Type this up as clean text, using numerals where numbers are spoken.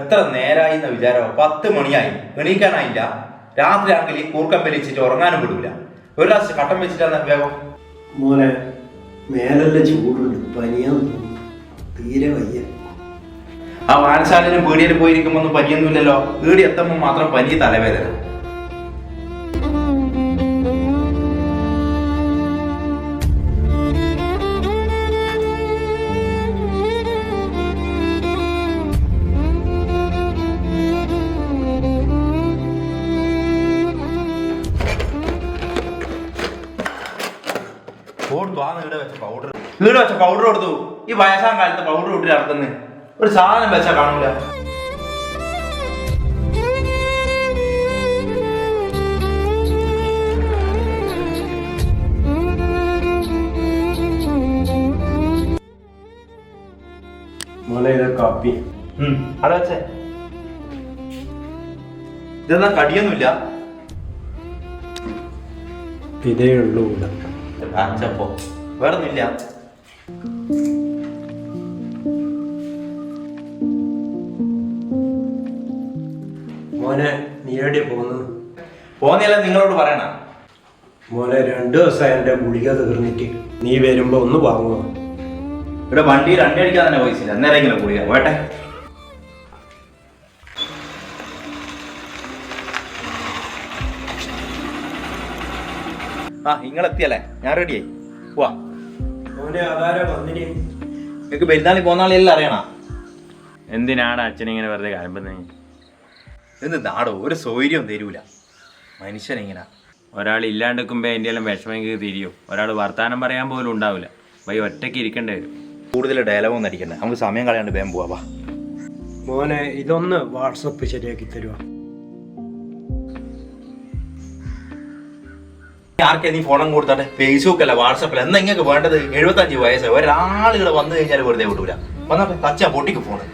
എത്ര നേരായി എന്ന വിചാരമോ? 10 മണിയായി, എണീക്കാനായില്ല. രാത്രി ആണെങ്കിൽ കൂർക്കം വലിച്ചിട്ട് ഉറങ്ങാനും വിടൂല. ഒരു പ്രാവശ്യം കട്ടൻ വെച്ചിട്ടാണ് വേഗം. മോനെ മേലെല്ലാം ചൂടുണ്ട്, പനിയാന്ന് തീരെ വയ്യ. ആ വായനശാലയിലും പീടിയയിലും പോയിരിക്കുമ്പോ ഒന്നും പനിയൊന്നുമില്ലല്ലോ. പീടി എത്തുമ്പോൾ മാത്രം പനി, തലവേദന. ഈടെ വെച്ച പൗഡർ കൊടുത്തു. ഈ വയസ്സാം കാലത്ത് പൗഡർ ഇട്ട് നടത്തുന്നു. ഒരു സാധനം വെച്ചാൽ കാണൂല. മോനെ ഇത് കാപ്പി. അവിടെ വെച്ചേ. ഇതെന്നാ കടിയൊന്നുമില്ല. ഇതേ ഉള്ളൂ അച്ചപ്പോ വേറൊന്നുമില്ല. മോനെ നീ എവിടെയാ പോകുന്നത്? പോന്നില്ല, നിങ്ങളോട് പറയണ. മോനെ 2 ദിവസമായി എൻ്റെ ഗുളിക തീർന്നിട്ട്. നീ വരുമ്പോ ഒന്ന് വാങ്ങുമോ? ഇവിടെ വണ്ടി 2 അടിക്കാൻ തന്നെ പൈസ. അന്നേരം കുടിയാ വേട്ടെ. ആ നിങ്ങളെത്തിയല്ലേ, ഞാൻ റെഡിയായി. പോവാ. മോനെ അതാരാ വന്നിനി? നിങ്ങൾക്ക് പെരുന്നാളിൽ പോന്നാളെല്ലാം അറിയണ. എന്തിനാണ് അച്ഛനിങ്ങനെ വെറുതെ കാലമ്പുന്നത്? എന്ത് നാടോ, ഒരു സൗകര്യം തരൂല മനുഷ്യനെങ്ങനെ. ഒരാൾ ഇല്ലാണ്ടിരിക്കുമ്പോൾ എൻ്റെ എല്ലാം വിഷമെങ്കിൽ തിരിയും. ഒരാൾ വർത്താനം പറയാൻ പോലും ഉണ്ടാവില്ല. ഒറ്റയ്ക്ക് ഇരിക്കേണ്ടി വരും. കൂടുതൽ ഡയലോഗൊന്നും അടിക്കണ്ട, നമുക്ക് സമയം കളയാണ്ട് വേഗം പോവാ. മോനെ ഇതൊന്ന് വാട്സപ്പ് ശരിയാക്കി തരുമോ? ആർക്കെ നീ ഫോണും കൊടുത്താട്ടെ? ഫേസ്ബുക്ക് അല്ല, വാട്സപ്പിൽ. എന്നാ ഇങ്ങനെ വേണ്ടത്? 75 വയസ്സ് ഒരാളുകൾ വന്നു കഴിഞ്ഞാൽ വെറുതെ വിടൂല. വന്നാട്ടെ, തച്ചാ പൊട്ടിക്ക് ഫോണ്.